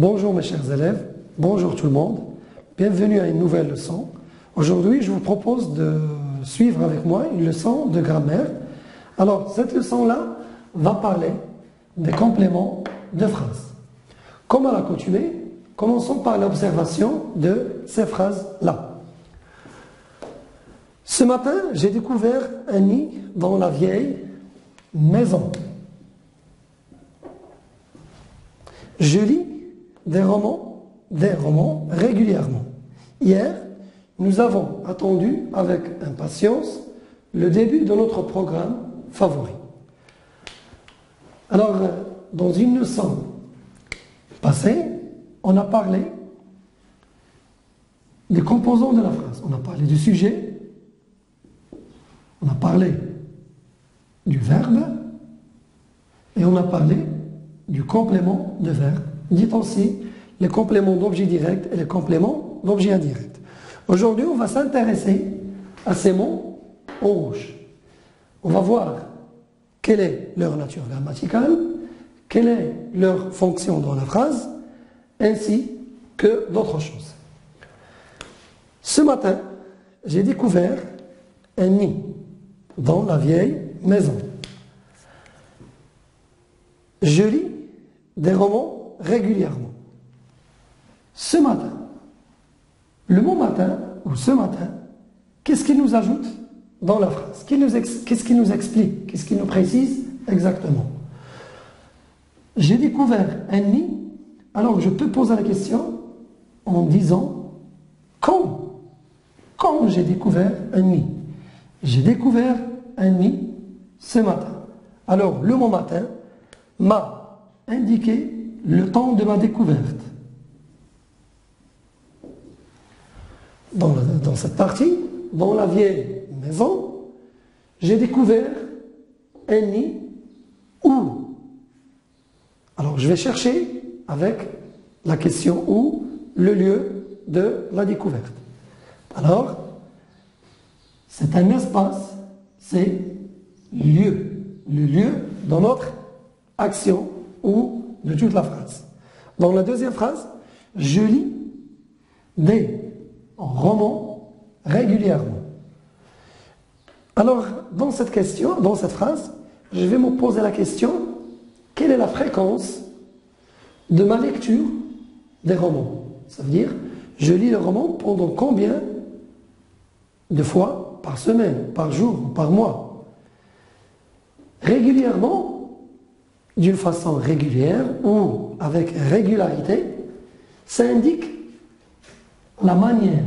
Bonjour mes chers élèves, bonjour tout le monde, bienvenue à une nouvelle leçon. Aujourd'hui, je vous propose de suivre avec moi une leçon de grammaire. Alors, cette leçon-là va parler des compléments de phrases. Comme à l'accoutumée, commençons par l'observation de ces phrases-là. Ce matin, j'ai découvert un nid dans la vieille maison. Je lis des romans régulièrement. Hier, nous avons attendu avec impatience le début de notre programme favori. Alors, dans une leçon passée, on a parlé des composants de la phrase. On a parlé du sujet, on a parlé du verbe et on a parlé du complément de verbe. Dit aussi les compléments d'objet direct et les compléments d'objet indirect. Aujourd'hui, on va s'intéresser à ces mots en rouge. On va voir quelle est leur nature grammaticale, quelle est leur fonction dans la phrase, ainsi que d'autres choses. Ce matin, j'ai découvert un nid dans la vieille maison. Je lis des romans régulièrement. Ce matin, le mot matin ou ce matin, qu'est-ce qu'il nous ajoute dans la phrase? Qu'est-ce qu'il nous explique? Qu'est-ce qu'il nous précise exactement? J'ai découvert un nid, alors je peux poser la question en disant quand? Quand j'ai découvert un nid? J'ai découvert un nid ce matin. Alors le mot matin m'a indiqué le temps de ma découverte. Dans cette partie, dans la vieille maison, j'ai découvert un nid où. Alors je vais chercher avec la question où le lieu de la découverte. Alors, c'est un espace, c'est lieu. Le lieu dans notre action ou de toute la phrase. Dans la deuxième phrase, je lis des romans régulièrement. Alors, dans cette question, dans cette phrase, je vais me poser la question, quelle est la fréquence de ma lecture des romans? Ça veut dire, je lis le roman pendant combien de fois par semaine, par jour, par mois? Régulièrement, d'une façon régulière ou avec régularité, ça indique la manière.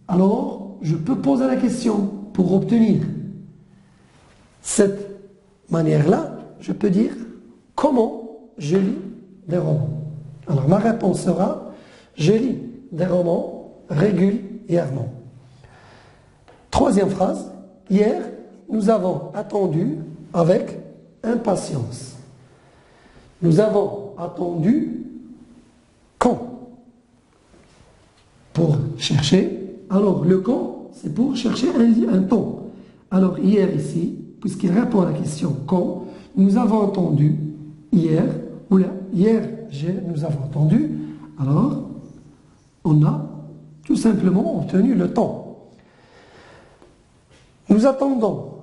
Alors, je peux poser la question pour obtenir cette manière-là, je peux dire comment je lis des romans. Alors, ma réponse sera, je lis des romans régulièrement. Troisième phrase, hier, nous avons attendu avec impatience. Nous avons attendu quand? Pour chercher. Alors, le quand, c'est pour chercher un temps. Alors, hier ici, puisqu'il répond à la question quand, nous avons attendu hier, ou là, hier, nous avons attendu, alors, on a tout simplement obtenu le temps. Nous attendons.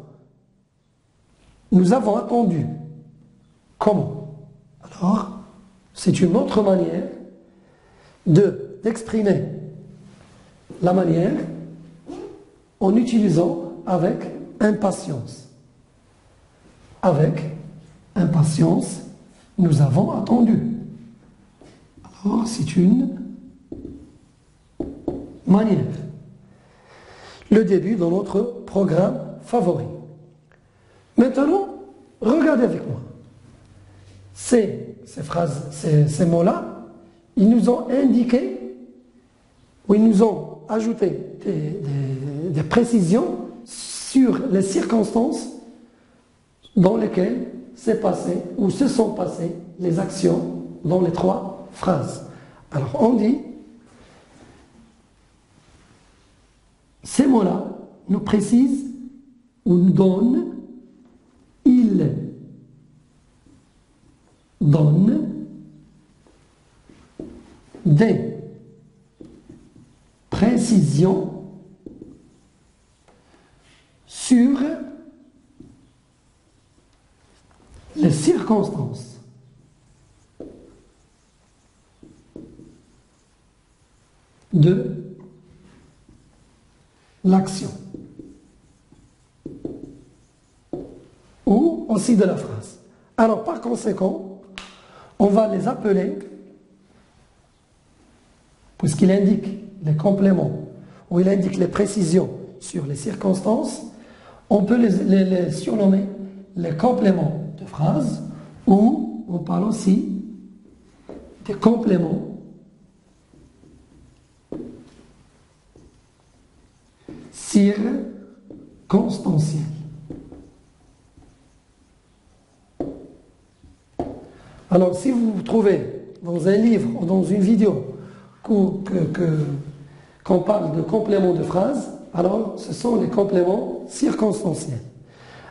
Nous avons attendu. Comment? Alors, c'est une autre manière d'exprimer la manière en utilisant avec impatience. Avec impatience, nous avons attendu. Alors, c'est une manière. Le début de notre programme favori. Maintenant, regardez avec moi. Ces phrases, ces mots-là, ils nous ont indiqué, ou ils nous ont ajouté des précisions sur les circonstances dans lesquelles s'est passé ou se sont passées les actions dans les trois phrases. Alors on dit, ces mots-là nous précisent ou nous donnent, il donne, des précisions sur les circonstances de l'action ou aussi de la phrase. Alors par conséquent, on va les appeler, puisqu'il indique les compléments ou il indique les précisions sur les circonstances, on peut les surnommer les compléments de phrase, ou on parle aussi des compléments circonstanciels. Alors, si vous trouvez dans un livre ou dans une vidéo qu'on parle de compléments de phrase, alors ce sont les compléments circonstanciels.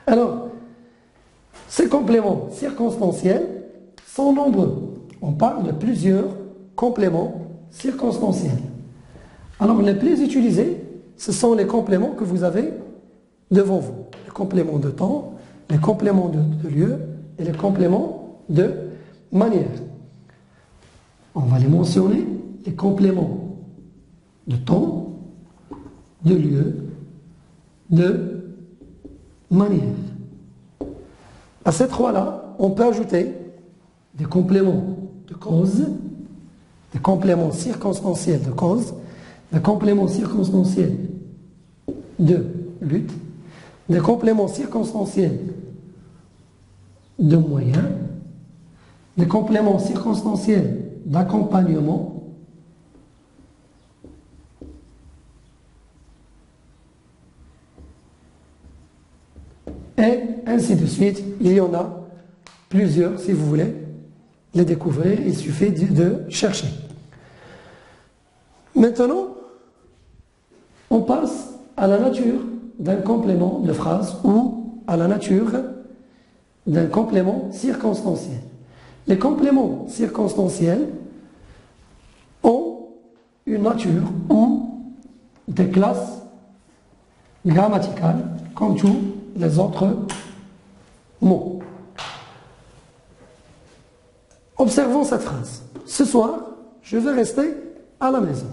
Alors, ces compléments circonstanciels sont nombreux. On parle de plusieurs compléments circonstanciels. Alors, les plus utilisés, ce sont les compléments que vous avez devant vous. Les compléments de temps, les compléments de lieu et les compléments de manière. On va les mentionner, les compléments de temps, de lieu, de manière. À ces trois-là, on peut ajouter des compléments de cause, des compléments circonstanciels de cause, des compléments circonstanciels de lutte, des compléments circonstanciels de moyens, des compléments circonstanciels d'accompagnement, et ainsi de suite. Il y en a plusieurs, si vous voulez les découvrir, il suffit de chercher. Maintenant, on passe à la nature d'un complément de phrase ou à la nature d'un complément circonstanciel. Les compléments circonstanciels ont une nature ou des classes grammaticales comme tous les autres mots. Observons cette phrase. Ce soir, je vais rester à la maison.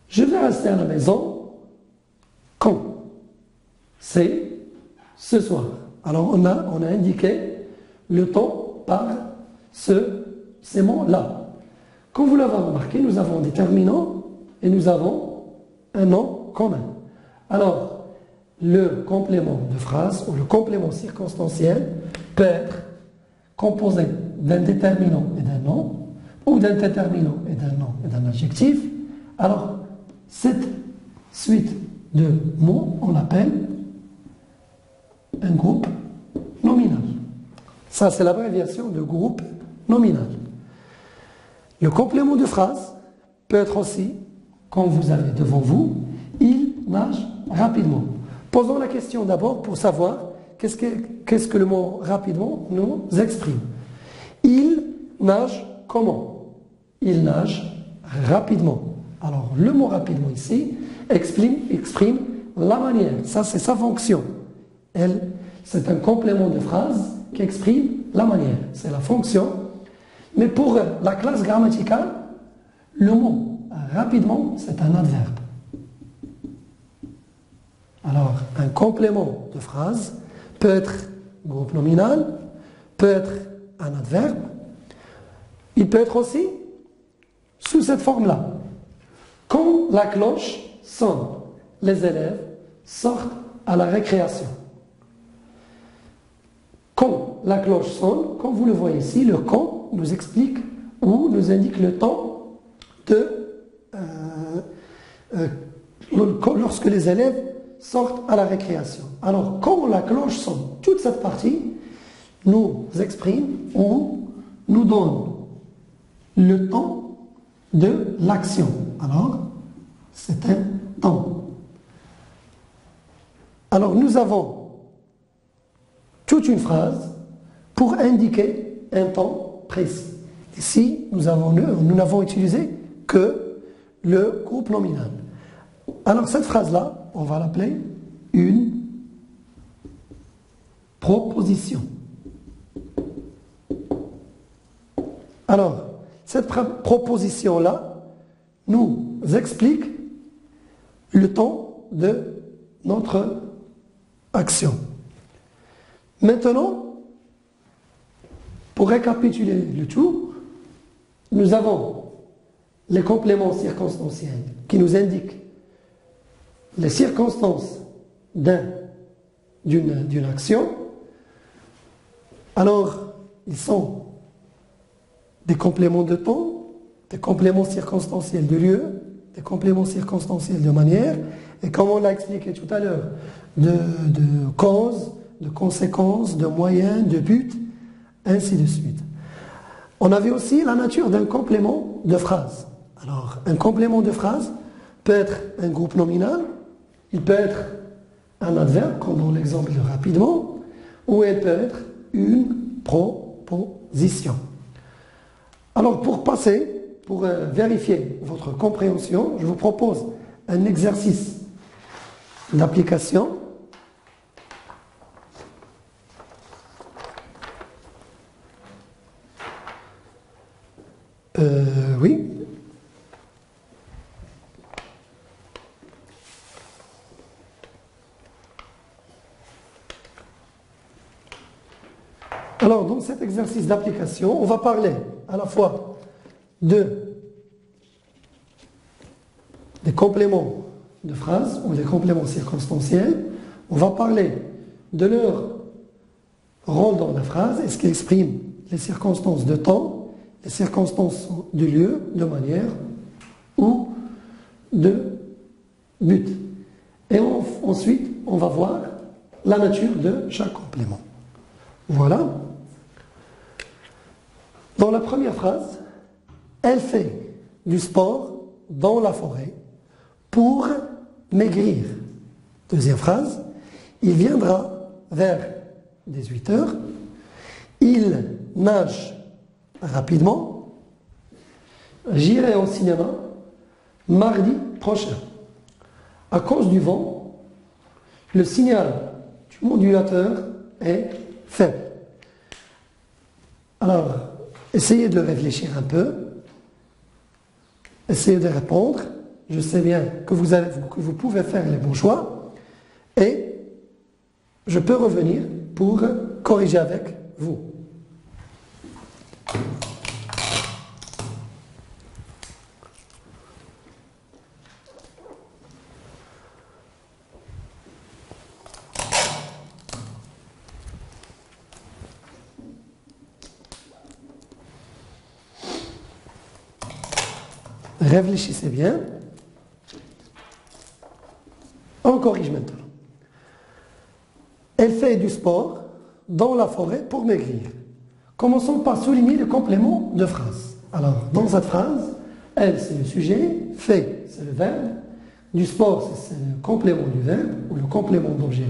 Je vais rester à la maison quand? C'est ce soir. Alors on a indiqué le temps par ces mots-là. Comme vous l'avez remarqué, nous avons un déterminant et nous avons un nom commun. Alors, le complément de phrase ou le complément circonstanciel peut être composé d'un déterminant et d'un nom, ou d'un déterminant et d'un nom et d'un adjectif. Alors, cette suite de mots, on l'appelle un groupe nominal. Ça, c'est l'abréviation de groupe nominal. Le complément de phrase peut être aussi, comme vous avez devant vous, il nage rapidement. Posons la question d'abord pour savoir qu'est-ce que le mot rapidement nous exprime. Il nage comment? Il nage rapidement. Alors, le mot rapidement ici exprime la manière. Ça, c'est sa fonction. C'est un complément de phrase qui exprime la manière. C'est la fonction. Mais pour la classe grammaticale, le mot rapidement, c'est un adverbe. Alors, un complément de phrase peut être groupe nominal, peut être un adverbe. Il peut être aussi sous cette forme-là. Quand la cloche sonne, les élèves sortent à la récréation. Quand la cloche sonne, comme vous le voyez ici, le quand nous explique ou nous indique le temps lorsque les élèves sortent à la récréation. Alors, quand la cloche sonne, toute cette partie nous exprime ou nous donne le temps de l'action. Alors, c'est un temps. Alors, nous avons toute une phrase pour indiquer un temps précis. Ici, nous n'avons utilisé que le groupe nominal. Alors cette phrase-là, on va l'appeler une proposition. Alors, cette proposition-là nous explique le temps de notre action. Maintenant, pour récapituler le tout, nous avons les compléments circonstanciels qui nous indiquent les circonstances d'une action. Alors, ils sont des compléments de temps, des compléments circonstanciels de lieu, des compléments circonstanciels de manière, et comme on l'a expliqué tout à l'heure, de cause, de conséquences, de moyens, de but, ainsi de suite. On avait aussi la nature d'un complément de phrase. Alors, un complément de phrase peut être un groupe nominal, il peut être un adverbe, comme dans l'exemple rapidement, ou elle peut être une proposition. Alors, pour vérifier votre compréhension, je vous propose un exercice d'application. Oui. Alors, dans cet exercice d'application, on va parler à la fois des compléments de phrase ou des compléments circonstanciels. On va parler de leur rôle dans la phrase, est-ce qu'ils expriment les circonstances de temps, les circonstances de lieu, de manière ou de but. Et ensuite, on va voir la nature de chaque complément. Voilà. Dans la première phrase, elle fait du sport dans la forêt pour maigrir. Deuxième phrase, il viendra vers 18 heures, il nage rapidement, j'irai au cinéma mardi prochain. À cause du vent, le signal du modulateur est faible. Alors, essayez de réfléchir un peu, essayez de répondre. Je sais bien que vous pouvez faire les bons choix et je peux revenir pour corriger avec vous. Réfléchissez bien. On corrige maintenant. Elle fait du sport dans la forêt pour maigrir. Commençons par souligner le complément de phrase. Alors, dans cette phrase, elle, c'est le sujet, fait, c'est le verbe, du sport, c'est le complément du verbe, ou le complément d'objet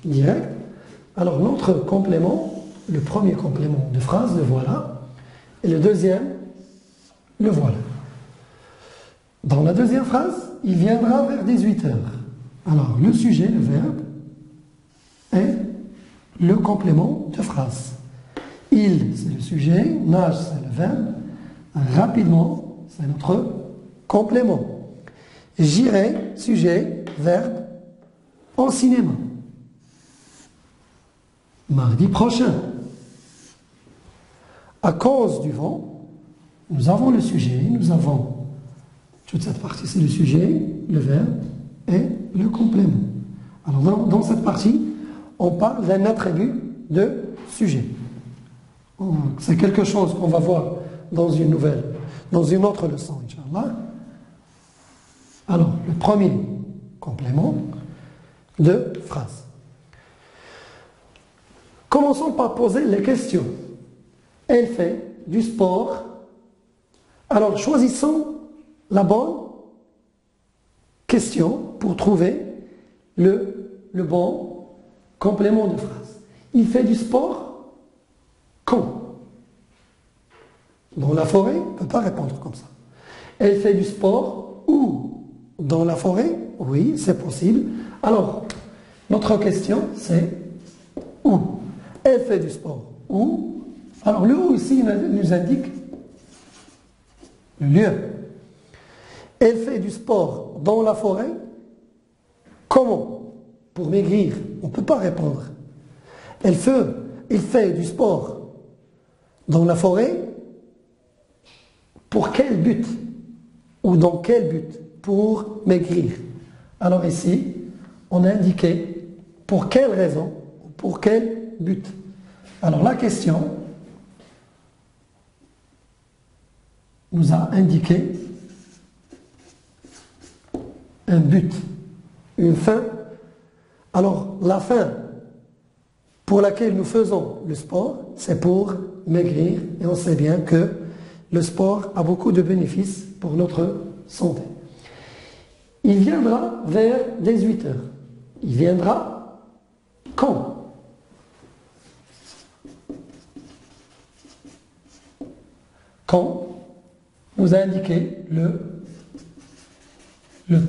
direct. Alors, notre complément, le premier complément de phrase, le voilà, et le deuxième, le voilà. Dans la deuxième phrase, il viendra vers 18 heures. Alors, le sujet, le verbe, est le complément de phrase. Il, c'est le sujet, nage, c'est le verbe, rapidement, c'est notre complément. J'irai, sujet, verbe, au cinéma. Mardi prochain. À cause du vent, nous avons le sujet, nous avons toute cette partie, c'est le sujet, le verbe et le complément. Alors dans cette partie, on parle d'un attribut de sujet. C'est quelque chose qu'on va voir dans une autre leçon, Inch'Allah. Alors, le premier complément de phrase. Commençons par poser les questions. Elle fait du sport. Alors, choisissons la bonne question pour trouver le bon complément de phrase. Il fait du sport quand? dans la forêt, on ne peut pas répondre comme ça. Elle fait du sport où? Dans la forêt? Oui, c'est possible. Alors, notre question, c'est où? Elle fait du sport où? Alors, le où ici nous indique le lieu. Elle fait du sport dans la forêt. Comment? Pour maigrir, on ne peut pas répondre. Elle fait du sport dans la forêt. Pour quel but? Ou dans quel but? Pour maigrir. Alors ici, on a indiqué pour quelle raison, pour quel but. Alors la question nous a indiqué un but, une fin. Alors la fin pour laquelle nous faisons le sport, c'est pour maigrir, et on sait bien que le sport a beaucoup de bénéfices pour notre santé. Il viendra vers 18 heures. Il viendra quand? Quand nous a indiqué le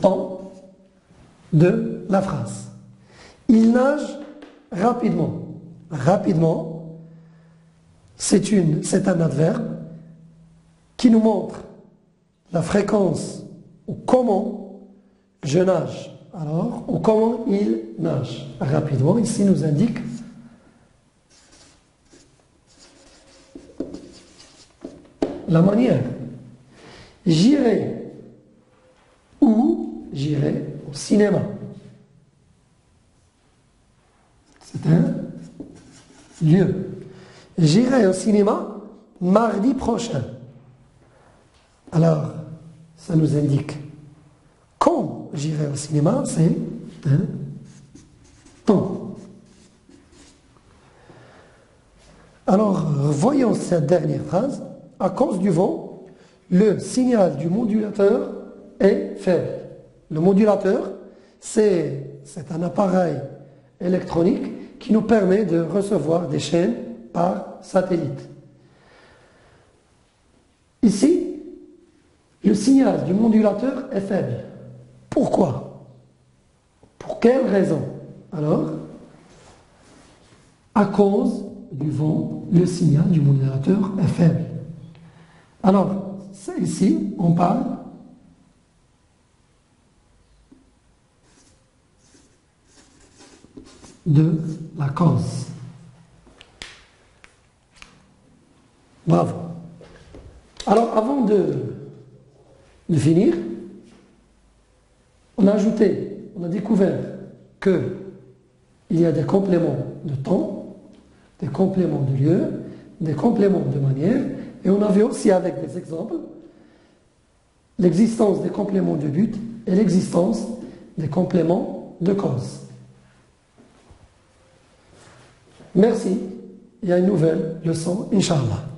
temps de la phrase. Il nage rapidement. Rapidement, c'est un adverbe qui nous montre la fréquence ou comment je nage. Alors, ou comment il nage. Rapidement, ici nous indique la manière. J'irai où? J'irai au cinéma. C'est un lieu. J'irai au cinéma mardi prochain. Alors, ça nous indique quand j'irai au cinéma, c'est un temps. Alors, voyons cette dernière phrase. À cause du vent, le signal du modulateur est faible. Le modulateur, c'est un appareil électronique qui nous permet de recevoir des chaînes par satellite. Ici, le signal du modulateur est faible. Pourquoi? Pour quelle raison? Alors, à cause du vent, le signal du modulateur est faible. Alors, ici, on parle de la cause. Bravo. Alors, avant de finir, on a découvert qu'il y a des compléments de temps, des compléments de lieu, des compléments de manière, et on a vu aussi avec des exemples l'existence des compléments de but et l'existence des compléments de cause. Merci. Il y a une nouvelle leçon, Inch'Allah.